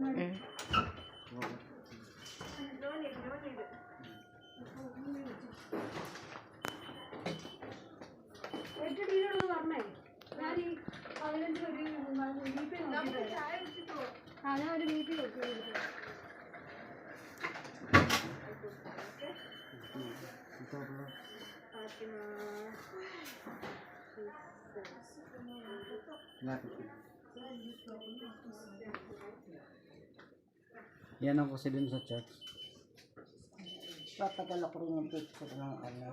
Mm. Yan ang kasi dun sa church. Papadala ko rin yung picture ng ano.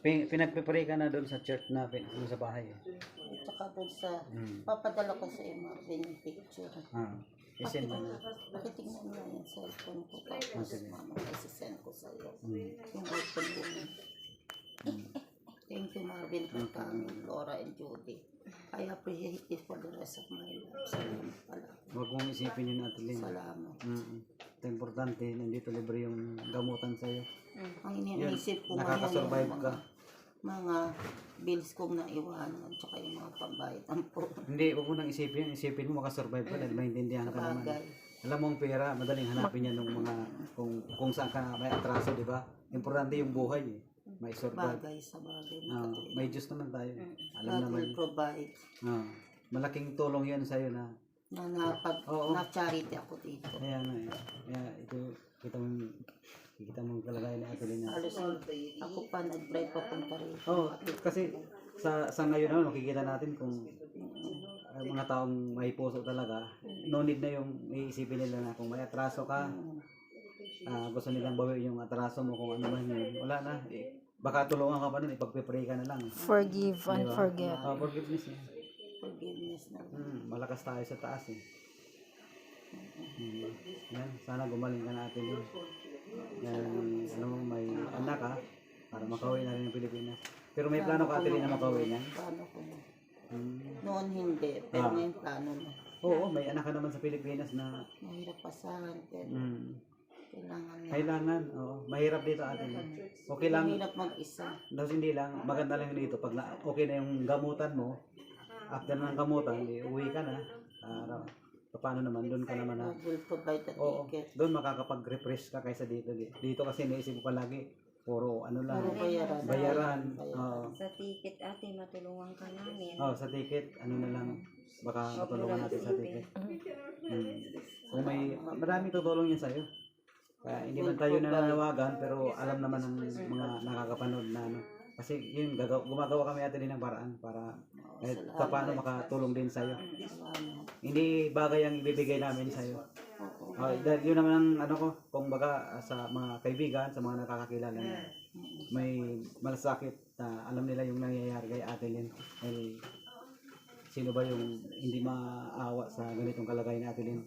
Pinagpipray ka na doon sa church na doon sa bahay. At saka doon sa, papadala ko sa Marvin yung picture. Isin mo. Pakitignan mo yung cellphone ko. Tapos sige. mama, isisend ko sa iyo. Yung open room. Thank you Marvin for coming, Laura and Judy. I appreciate it for the rest of my life. Salamat pala. Huwag mong isipin yun natin, Lynn. Salamat. Ito importante, nandito libre yung gamutan sa'yo. Ang iniisip ko ngayon Nakakasurvive yung ka. mga bills kong naiwanan, tsaka yung mga pambayad ang po. Hindi, huwag mo nang isipin. Isipin mo makasurvive ka dahil maintindihan ka naman. Sabagay. Alam mo ang pera, madaling hanapin yan ng mga, kung saan ka may atraso, di ba? Importante yung buhay eh. May survive. Bagay sa bagay. May Diyos naman tayo. Alam God naman. will provide. Malaking tulong yan sa'yo na. Oo. Na-charity ako dito. Kaya nga eh. Kaya ito, kita mong kalagayan ni Ate Lina. Halos ako pa nag-pray papunta rin. Kasi sa ngayon naman, makikita natin kung mga taong may puso talaga, no need na yung iisipin nila na kung may atraso ka, gusto nilang bawi yung atraso mo kung ano man yun. Wala na. Baka tulungan ka pa nun, ipagpipray ka na lang. Forgive and forget. Forgiveness eh. Forgiveness na. Malakas tayo sa taas eh. Yan, sana gumaling ka natin yun. Yan, ano mo, may anak ka, para makauwi na rin ng Pilipinas. Pero may plano ka, Ate Lina, na makauwi na? Plano ko na. Noon hindi, pero ngayon plano na. Oo, may anak ka naman sa Pilipinas na Mahirap pasahan, pero kailangan na. kailangan, oo. Mahirap dito, Ate Lina. Okay lang, Mahirap mag-isa. tapos hindi lang, maganda lang dito, pag okay na yung gamutan mo, after ng gamutan, uwi ka na, paano naman, doon ka naman na, God will provide the oo, ticket. doon makakapag-refresh ka kaysa dito. Dito kasi naisip ko palagi, puro ano lang, Puro bayaran. bayaran. Oo. Sa ticket ate, matulungan ka namin. Sa ticket, ano na lang, baka matulungan natin sa ticket. Kung may, maraming tutulong yan sa'yo. Kaya hindi man tayo nananawagan, pero alam naman ng mga nakakapanood na ano. Kasi yun, gumagawa kami natin din ng paraan para kahit paano makatulong din sa'yo. Hindi bagay ang ibibigay namin sa'yo. Dahil yun naman ang ano ko, kung baga sa mga kaibigan, sa mga nakakakilala na may malasakit na alam nila yung nangyayari kay Ate Lynn. Sino ba yung hindi maawa sa ganitong kalagayan ni Ate Lynn?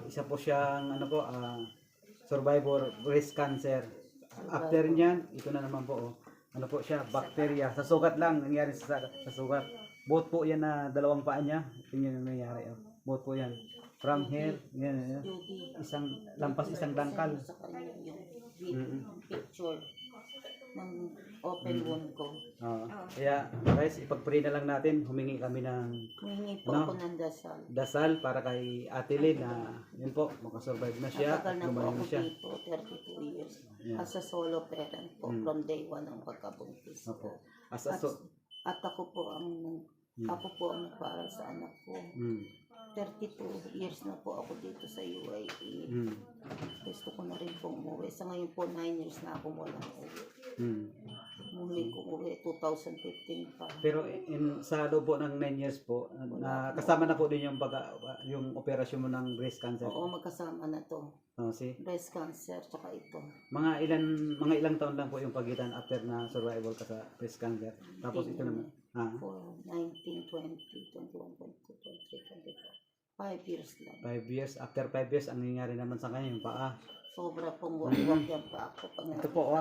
Isa po siyang ano po, survivor breast cancer. After niyan, ito na naman po, ano po siya, bacteria. Sa sugat lang, nangyari sa sugat. Both po yan na dalawang paa niya. Tingnan yung nangyari. Both po yan. From here, yan. Lampas isang dangkal. Sa kanya yung picture ng open wound ko. Kaya guys, ipag-pray na lang natin. Humingi kami ng Humingi po ako ng dasal. dasal para kay Ate Lynn na yun po, makasurvive na siya. Matagal na po Gumaling ako na siya. dito, 32 years. Yeah. As a solo parent po, from day 1 ng pagkabuntis. Opo. At ako po ang nagpaaral sa anak ko. 32 years na po ako dito sa UAE. Gusto ko na rin pong umuwi. Sa ngayon po, 9 years na ako walang uwi. Muli ko uwi, 2015 pa. Pero sa loob po ng 9 years po, kasama na po din yung operasyon mo ng breast cancer. Oo, magkasama na to. Breast cancer, tsaka ito. Mga ilang taon lang po yung pagitan after na survival ka sa breast cancer. Tapos ito naman. For 19, 20, 21, 22, 23, 24. 5 years lang. 5 years. After 5 years, ang nangyayari naman sa kanya yung paa. Sobra pong wag yan pa ako. Ito po,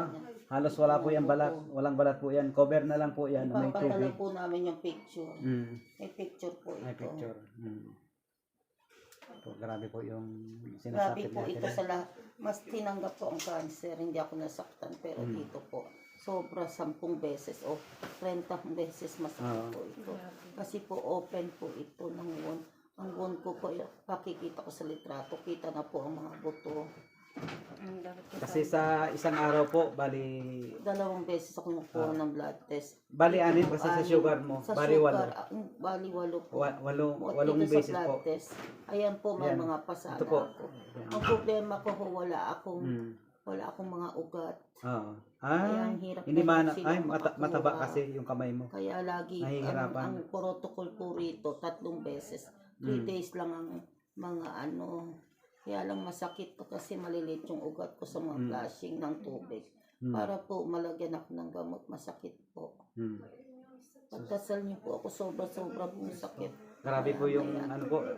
halos wala po yan balat. Walang balat po yan. Cover na lang po yan. May Ipapadala tubig. po namin yung picture. May picture po ito. May picture. Po, grabe po yung Grabe sinasakit po ito natin. sa lahat. Mas tinanggap po ang cancer. Hindi ako nasaktan. Pero dito po, sobra 10 beses o 30 beses masakit po ito. Kasi po open po ito ng wound. Ang wound ko po, pakikita ko sa litrato, kita na po ang mga buto. Dapat Kasi sa isang araw po, bali 2 beses ako nakuha ng blood test. anin kasi sa sugar mo, Sa bali sugar, 8. bali 8 po. Walong Dito beses sa blood po. test. Ayan po, may Yan. mga pasada Ito po. ako. Ang problema ko ho, wala akong mga ugat. Oo. Kaya ang hirap Hindi na man, sila mataba makakuha. kasi yung kamay mo. Kaya lagi, Nahihirapan. ang protocol po rito, 3 beses. 3 days lang ang mga Kaya lang masakit to kasi maliliit yung ugat ko sa mga flashing ng tubig. Para po malagyan ako ng gamot, masakit po. Pagkasal niyo po ako, sobra-sobra pong sakit. Grabe po yung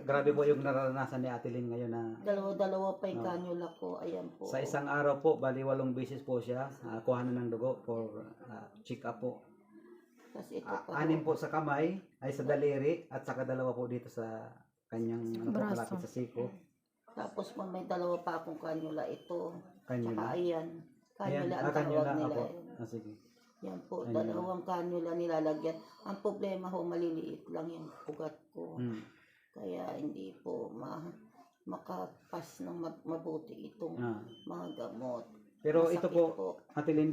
grabe po yung nararanasan ni Ate Lynn ngayon na Dalawa pa yung kanula ko, ayan po. sa isang araw po, bali 8 beses po siya, kuhanan ng dugo for check up po. Kasi ito pa 6 po sa kamay, ay sa daliri, at saka 2 po dito sa kanyang Braso. malapit sa siko. Tapos may 2 pa akong kanula, ito. Kanula. Tsaka ayan. Kanula ang kanula tawag nila. ako. Ayan. Sige. Yan po, Kanula. 2 kanula nilalagyan. Ang problema ho, maliliit lang yung ugat ko. Kaya hindi po makapas ng mabuti itong mga gamot. Pero Masakit ito po, Ate Lynn,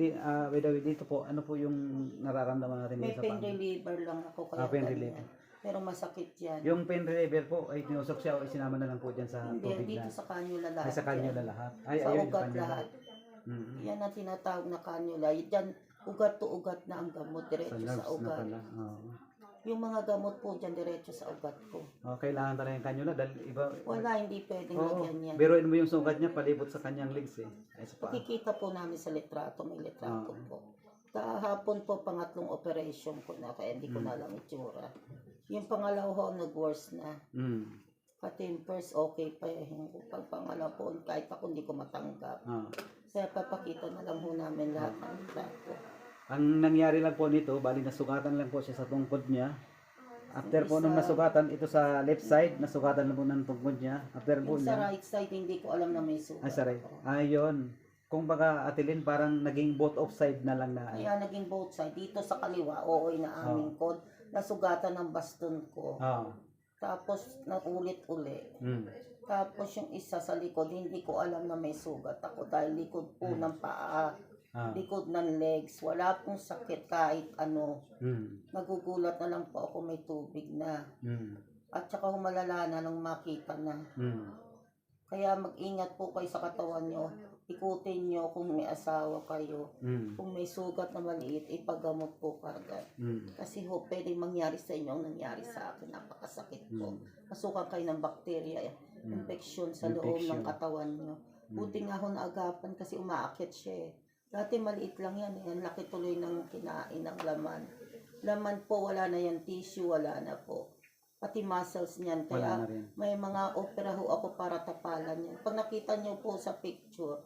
by the way, dito po, ano po yung nararamdaman natin May dito sa pain paa? reliever lang ako kaya pain ganyan. reliever. Pero masakit yan. Yung pain reliever po, ay tinusok siya o isinama na lang po dyan sa Hindi, tubig dito na. sa kanula lahat. Ay, sa kanyo yan. na lahat. Ay, Sa ayun, ugat kanyo lahat. Mm-hmm. Yan ang tinatawag na kanula. Yan, ugat to ugat na ang gamot, Sa diretso nerves sa na ugat. pala. Oo. Yung mga gamot po dyan, diretso sa ugat ko. Kailangan talaga yung kanyo na dahil iba. Wala, hindi pwedeng Oo, lagyan yan. biruin mo yung sugat niya palibot sa kanyang legs eh. Ay, sa paa. Makikita po namin sa litrato, may litrato po. Kahapon po, pangatlong operation ko na, kaya hindi ko na alam itsura. Yung pangalawa ho, nag-worse na. Pati yung first, okay pa eh. Yung pangalawa po, kahit ako hindi ko matanggap. Kaya papakita na lang ho namin lahat ng litrato. Ang nangyari lang po nito, bali nasugatan lang po siya sa tungkod niya. After po nung nasugatan, ito sa left side, nasugatan lang po ng tungkod niya. After po Yung sa niya, right side, hindi ko alam na may sugat. ay sorry, ayun. Kung baga Ate Lynn, parang naging both of side na lang na. Kaya naging both side. Dito sa kaliwa, oo, inaamin ko. Nasugatan ng baston ko. Tapos, naulit-uli. Tapos yung isa sa likod, hindi ko alam na may sugat ako dahil likod po ng paa, likod ng legs, wala pong sakit kahit ano. Nagugulat na lang po ako may tubig na. At saka humalala na nung makita na. Kaya mag-ingat po kayo sa katawan nyo. Ikutin nyo kung may asawa kayo. Kung may sugat na maliit, ipagamot po kagad. Kasi ho, pwede mangyari sa inyo ang nangyari sa akin. Napakasakit po. Masukan kayo ng bakterya, infection sa loob ng katawan nyo. Buti nga ho naagapan kasi umaakit siya eh. Dati maliit lang yan eh. Ang laki tuloy ng kinain ng laman. Laman po, wala na yan. Tissue, wala na po. Pati muscles niyan. Kaya may mga opera ho ako para tapalan yan. Pag nakita nyo po sa picture,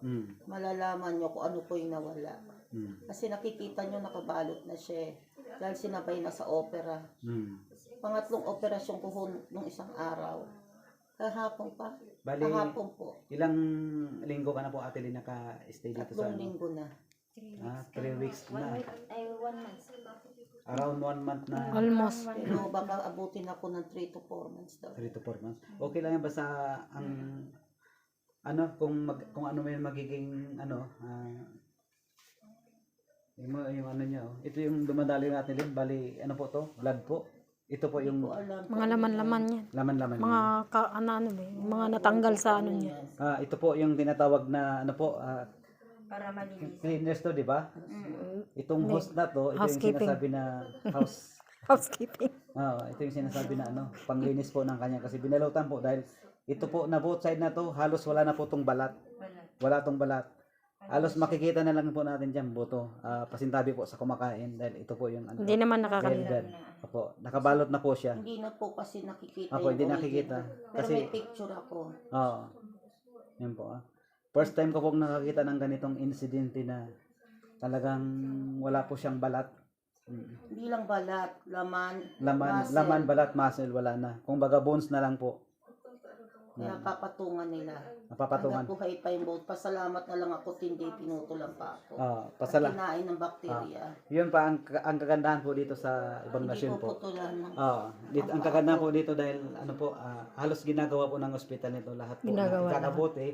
malalaman nyo kung ano po yung nawala. Kasi nakikita nyo nakabalot na siya eh. Dahil sinabay na sa opera. Pangatlong operasyon ko ho nung isang araw. Kahapon pa. Bali, Kahapon po. ilang linggo ka na po Ate Lynn naka-stay dito sa 3 linggo na. 3 weeks na. 1 month. Around 1 month na. Almost. Pero baka abutin ako ng 3 to 4 months daw. 3 to 4 months. Okay lang yan basta ang kung ano may magiging yung ano niya ito yung dumadali natin din bali ano po to blood po ito po yung Mga laman-laman yan. laman-laman Mga mga natanggal sa ano niya. ito po yung tinatawag na ano po Para malinis. cleaners to di ba itong host na to ito yung Housekeeping. sinasabi na Housekeeping. ito yung sinasabi na panglinis po ng kanya kasi binalutan po dahil ito po na both side na to halos wala na po tong balat. Wala tong balat. Halos makikita na lang po natin diyan buto. Pasintabi po sa kumakain dahil ito po yung Hindi naman nakakalimutan. well done. Opo, nakabalot na po siya. Hindi na po kasi nakikita Opo, hindi yung nakikita. original. Pero Kasi may picture ako. oo. Yan po. First time ko pong nakakita ng ganitong insidente na talagang wala po siyang balat. Hindi lang balat, laman, Laman, muscle. laman, balat, muscle, wala na. Kung baga bones na lang po. Kaya kapatungan nila. Napapatungan. Hanggang buhay pa yung boat. Pasalamat na lang ako, hindi pinutulan pa ako. At Pasala. kinain ng bakterya. Yun pa ang kagandahan po dito sa ibang Hindi nasyon po po. putulan ng Dito, ang kagandahan po dito dahil ano po, halos ginagawa po ng ospital nito lahat po. Ginagawa na ikakabuti.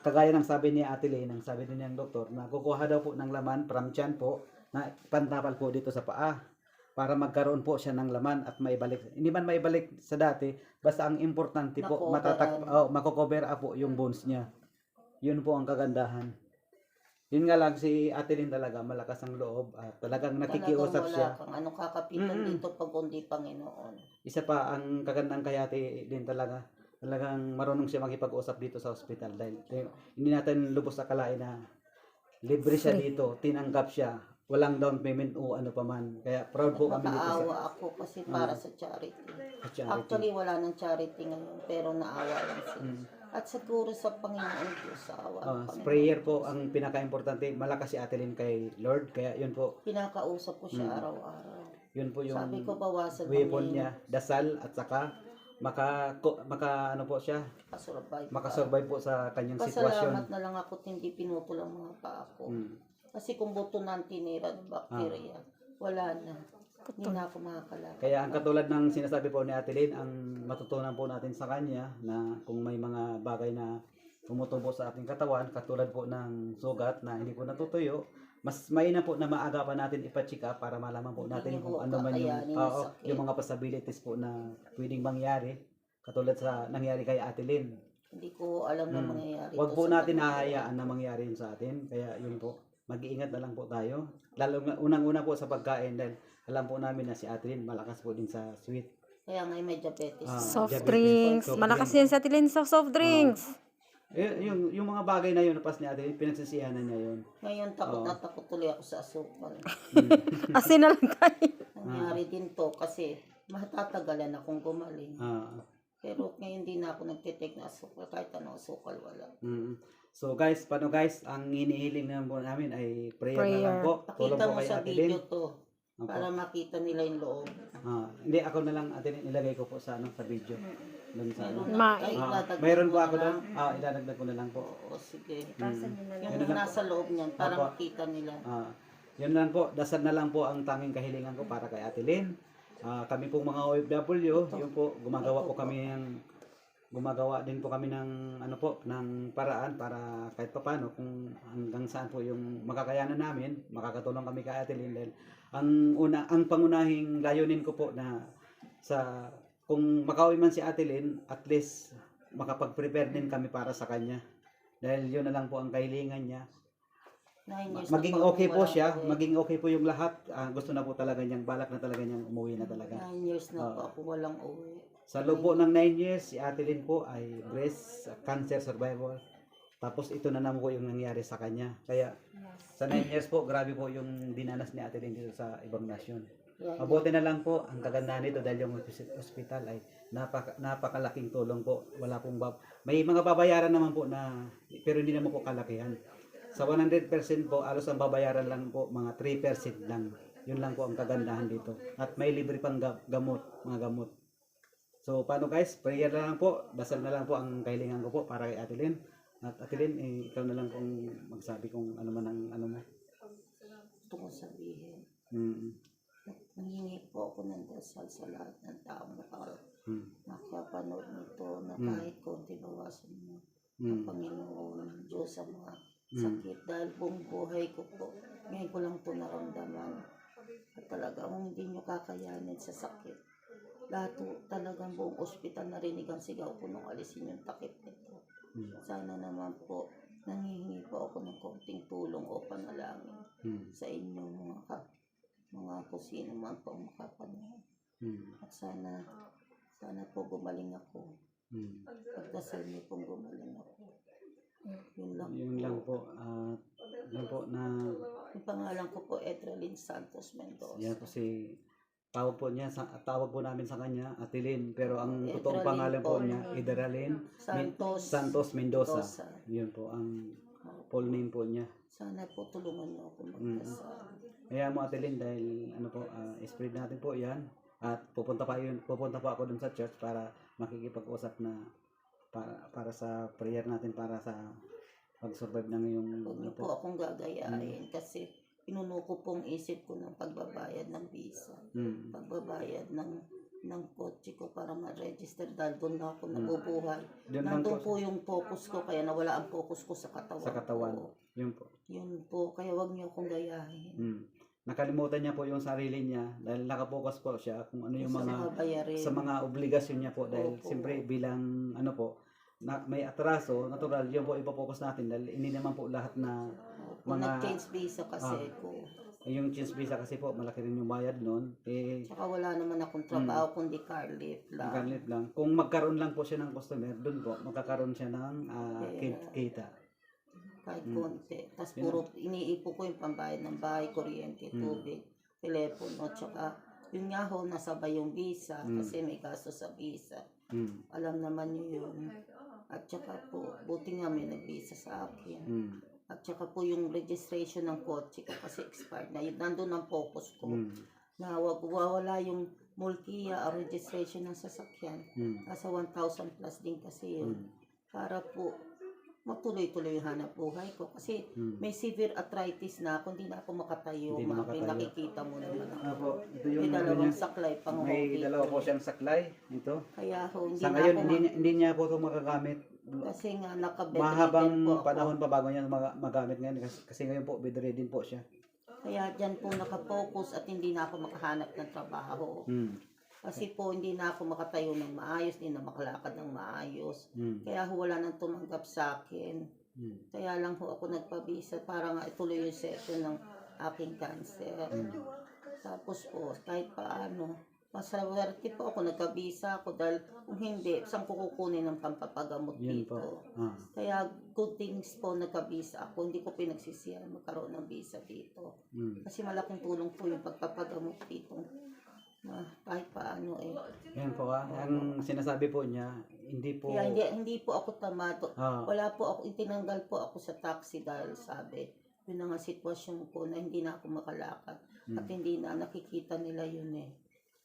Kagaya ng sabi ni Ate Lynn, ang sabi din ng doktor, na kukuha daw po ng laman from tiyan po na pantapal po dito sa paa para magkaroon po siya ng laman at maibalik. Hindi man maibalik sa dati, basta ang importante po, mako-cover up po yung bones niya. Yun po ang kagandahan. Yun nga lang si Ate Lynn talaga, malakas ang loob at talagang nakikiusap wala siya. kang ano kakapitan dito pag kundi Panginoon. Isa pa ang kagandang kay Ate Lynn talaga, talagang marunong siya makipag-usap dito sa ospital dahil hindi natin lubos akalain na libre siya dito, tinanggap siya. Walang down payment o ano pa man. Kaya proud po kami dito Nakaawa sa ako kasi para sa charity. charity. Actually, wala nang charity ngayon, pero naawa lang sila. At siguro sa Panginoon Diyos, sa awa ng Panginoon. Prayer po ang pinaka-importante. Malakas si Ate Lynn kay Lord. Kaya yun po, Pinakausap ko siya araw-araw. yun po yung Sabi ko, bawasan weapon niya. Dasal at saka ano po siya, Makasurvive. makasurvive po sa kanyang Pasalamat sitwasyon. na lang ako at hindi pinutol ang mga paa ko. Kasi kung buto na ang tinira ng bakterya, wala na. Hindi na ako makakalakad. Kaya ang katulad ng sinasabi po ni Ate Lynn, ang matutunan po natin sa kanya na kung may mga bagay na tumutubo sa ating katawan, katulad po ng sugat na hindi po natutuyo, mas mainam po na maaga pa natin ipa-check up para malaman po natin Hindi kung po ano man yung, kakayanin yung sakit. yung mga possibilities po na pwedeng mangyari, katulad sa nangyari kay Ate Lynn. Hindi ko alam na mangyayari. Huwag to po sa natin kanila. hahayaan na mangyari yun sa atin, kaya yun po, mag-iingat na lang po tayo. Lalo unang-una po sa pagkain dahil alam po namin na si Ate Lynn malakas po din sa sweet. Kaya ngayon may diabetes. Soft diabetes, drinks. soft Malakas drink. yan sa Tilin sa soft drinks. Yung mga bagay na yun, napas ni Ate Lynn, pinagsisiyanan niya yun. Ngayon takot na takot tuloy ako sa asukal. Asin na lang tayo. Nangyari din to kasi matatagalan akong gumaling. Ah, Pero ngayon hindi na ako nagtitake na asukal. Kahit anong asukal wala. So guys, paano guys, ang hinihiling naman po namin ay prayer na lang po. Tulong Pakita po mo kay sa Ate Lynn. video to. Para makita nila yung loob. Hindi, ako na lang Ate Lynn, ilagay ko po sa video. Doon sa Mayroon mayroon po ako doon. Idadagdag ko na lang po. Oo, sige. Pasan nyo na lang. Yung nasa loob niyan para Opo. makita nila. Yun lang po, dasal na lang po ang tanging kahilingan ko para kay Ate Lynn. Kami pong mga OFW, yun po, gumagawa din po kami ng ng paraan para kahit papaano kung hanggang saan po yung makakayanan namin, makakatulong kami kay Ate Lynn. Dahil ang pangunahing layunin ko po na kung makauwi man si Ate Lynn, at least makapag-prepare din kami para sa kanya. Dahil yun na lang po ang kahilingan niya. 9 years Maging na po okay po walang siya, uwi. maging okay po yung lahat. Gusto na po talaga niyang, balak na talaga niyang umuwi na talaga. 9 years na po ako walang uwi. Sa loob po ng 9 years, si Ate Lynn po ay breast cancer survivor. Tapos ito na naman po yung nangyari sa kanya. Kaya sa 9 years po, grabe po yung dinanas ni Ate Lynn dito sa ibang nasyon. Yan. Mabuti na lang po, ang kagandahan nito dahil yung hospital ay napakalaking tulong po. Wala pong may mga babayaran naman po na, pero hindi naman po kalakihan. Sa 100% po, alos ang babayaran lang po, mga 3% lang. Yun lang po ang kagandahan dito. At may libre pang gamot, mga gamot. So, paano guys? Prayer na lang po. Dasal na lang po ang kahilingan ko po para kay Ate Lynn. At Ate Lynn, ikaw na lang kung magsabi kung ano man ang ano mo. Gusto ko sabihin. Nangingi po ako ng dasal sa lahat ng taong nakapanood nito na kahit konti bawasan mo ang Panginoon Diyos sa mga sakit dahil buong buhay ko po. Ngayon ko lang po naramdaman at talagang hindi nyo kakayanin sa sakit. Lahat talagang buong ospital narinig ang sigaw ko nung alisin yung takip nito. Sana naman po nangihingi po ako ng konting tulong o panalangin sa inyo mga kusino man po makapanood. At sana po gumaling ako. Pagdasal niyo pong gumaling ako. Yun lang po. Yun po na Yung pangalan ko po Edralyn Santos Mendoza. yan po si tawag po namin sa kanya Ate Lynn, pero ang totoong Edralyn pangalan po po. niya Edralyn Santos Mendoza. Yun po ang full name po niya. Sana po tulungan niyo ako magdasal. Kaya mo Ate Lynn, dahil spread natin po 'yan at pupunta pa ako dun sa church para makikipag-usap na para sa prayer natin para sa pag-survive ng iyong Huwag ano niyo po akong gagayahin kasi pinuno ko pong isip ko ng pagbabayad ng visa. Mm. Pagbabayad ng kotse ko para ma-register dahil doon na ako nabubuhay. Doon lang Nandun po po yung focus ko kaya nawala ang focus ko sa katawan. sa katawan. ko. Yun po. Yun po, kaya wag niyo akong gayahin. Mm. Nakalimutan niya po yung sarili niya dahil nakapokus po siya kung ano yung Sa mga bayarin. sa mga obligasyon niya po dahil Opo. siyempre bilang ano po na may atraso, natural yun po ipopokus natin dahil hindi naman po lahat na Kung mga- nag-change visa kasi ko. yung change visa kasi po malaki rin yung bayad noon Tsaka wala naman akong trabaho kundi car lift lang. magalit lang. Kung magkaroon lang po siya ng customer, doon po magkakaroon siya ng kita. Kahit konti. Tapos puro iniipon ko yung pambayad ng bahay, kuryente, tubig, telepono, tsaka yun nga ho, nasabay yung visa kasi may gasto sa visa. Mm. Alam naman niyo yun. At tsaka po, buti nga may nag-visa sa akin. Mm. At tsaka po yung registration ng kotse ko kasi expired na. Yun, nandun ang focus ko. Mm. Na wag wawala yung multiya o registration ng sasakyan. Mm. Nasa 1,000 plus din kasi yun. Mm. Para po matuloy-tuloy yung hanap buhay ko. Kasi Mm. may severe arthritis na ako, hindi na ako makatayo. Hindi na May makatayo. nakikita mo naman ako. Ano po, ito May yung ano dalawang niya. saklay pang May dalawa po siyang saklay. Ito. Kaya ho, hindi Sa na ngayon, ako hindi niya po ito magagamit. kasi nga nakabedridden Mahabang po ako. panahon pa bago niya magamit ngayon kasi ngayon po bedridden po siya. Kaya dyan po nakafocus at hindi na ako makahanap ng trabaho. Mm. Kasi po hindi na ako makatayo ng maayos, hindi na makalakad ng maayos. Mm. Kaya ho wala nang tumanggap sa akin. Mm. Kaya lang ho ako nagpabisa para nga ituloy yung session ng aking cancer. Tapos po, kahit paano, maswerte po ako, nagkabisa ako dahil kung hindi, saan ko kukunin ng pampapagamot Yun dito. po. Ah. Kaya good things po nagkabisa ako, hindi ko pinagsisiyan magkaroon ng visa dito. Mm. Kasi malaking tulong po yung pagpapagamot dito. Kahit paano eh. Yan po ang sinasabi po niya, hindi po Kaya hindi po ako tamad. Ah. Wala po ako, itinanggal po ako sa taxi dahil sabi, yun ang sitwasyon ko na hindi na ako makalakad. At hindi na nakikita nila yun eh.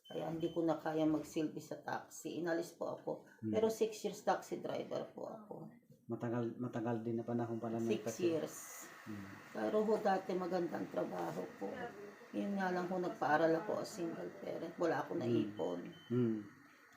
Kaya hindi ko na kaya magsilbi sa taxi. Inalis po ako. Pero 6 years taxi driver po ako. matagal din na panahon pala 6 years. Pero ho dati magandang trabaho ko. Yun nga lang ho nagpaaral ako as single parent. Wala ako naipon. Mm.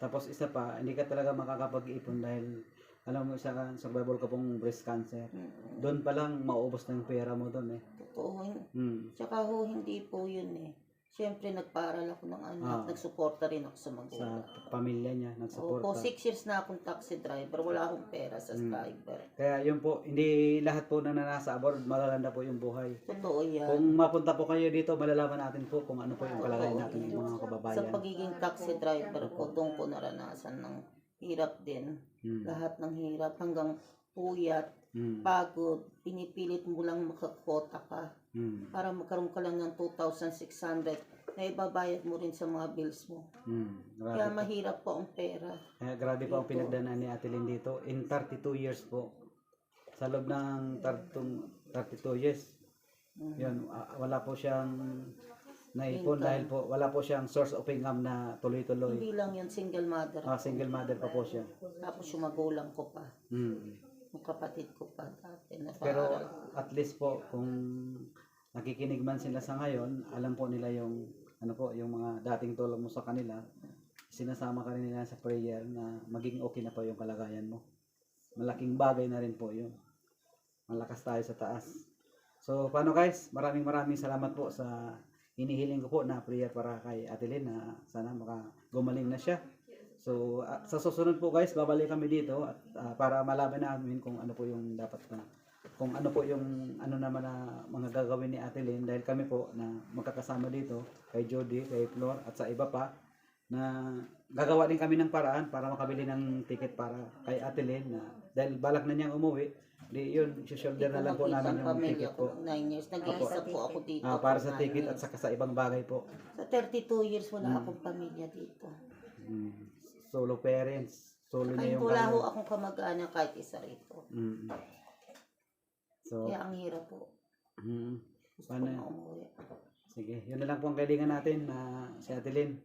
Tapos isa pa, hindi ka talaga makakapag-ipon dahil alam mo sa survival ka pong breast cancer. Doon pa lang mauubos na yung pera mo doon eh. Totoo yun. Mm. Tsaka ho, hindi po yun eh. Siyempre, nagpaaral ako ng anak. Nagsuporta rin ako sa Sa magulang. pamilya niya, Opo, nagsuporta. 6 years na akong taxi driver. Wala akong pera sa driver. Kaya yun po, hindi lahat po na nasa abroad, malalanda po yung buhay. Totoo yan. Kung mapunta po kayo dito, malalaman natin po kung ano po yung kalagayan natin ng mga Sa kababayan. pagiging taxi driver ko, doon ko naranasan ng hirap din. Lahat ng hirap hanggang puyat, pagod, pinipilit mo lang makakota ka. Para magkaroon ka lang ng 2,600 na ibabayad mo rin sa mga bills mo. Kaya mahirap po ang pera. Kaya grabe po ang pinagdaanan ni Ate Lynn dito. In 32 years po. Sa loob ng 32 years. Yun, wala po siyang naipon dahil po wala po siyang source of income na tuloy-tuloy. Hindi lang yun, single mother. Single mother pa po siya. Tapos yung magulang ko pa. Yung kapatid ko pa dati. Pero at least po kung nakikinig man sila sa ngayon, alam po nila yung ano po, yung mga dating tulong mo sa kanila. Sinasama ka rin nila sa prayer na maging okay na po yung kalagayan mo. Malaking bagay na rin po yun. Malakas tayo sa taas. So paano guys, maraming salamat po sa hinihiling ko po na prayer para kay Ate Lynn na sana gumaling na siya. So sa susunod po guys, babalik kami dito at para malaman namin kung ano po yung dapat na kung ano po yung ano naman na mga gagawin ni Ate Lynn dahil kami po na magkakasama dito kay Jody, kay Flor at sa iba pa na gagawa din kami ng paraan para makabili ng ticket para kay Ate Lynn na dahil balak na niyang umuwi, di yun, shoulder na lang po namin yung ticket po. 9 years. Nag-iisa po ako dito. Para sa ticket at saka sa ibang bagay po. Sa 32 years wala akong pamilya dito. Solo parents, solo Kahit niya yung wala ho kanya. akong kamag-anak kahit isa rito. So, Kaya ang hirap po. Gusto ko Paano na yan? umuwi. sige, yun na lang po ang kailangan natin na si Ate Lynn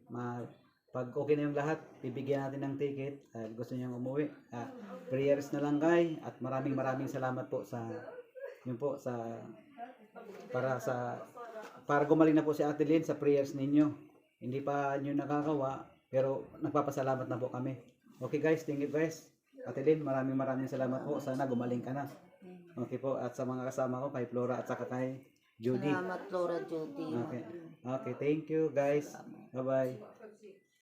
Pag okay na yung lahat, bibigyan natin ng ticket. Gusto niyang umuwi. Prayers na lang kay at maraming salamat po sa yun po sa para gumaling na po si Ate Lynn sa prayers ninyo. Hindi pa nyo nakakawa pero nagpapasalamat na po kami. Okay guys, thank you guys. Ate Lynn, maraming salamat po. Sana gumaling ka na. Okay po, at sa mga kasama ko kay Flora at saka kay Judy. Salamat, Flora, Judy. Okay. Okay, thank you guys. Bye-bye.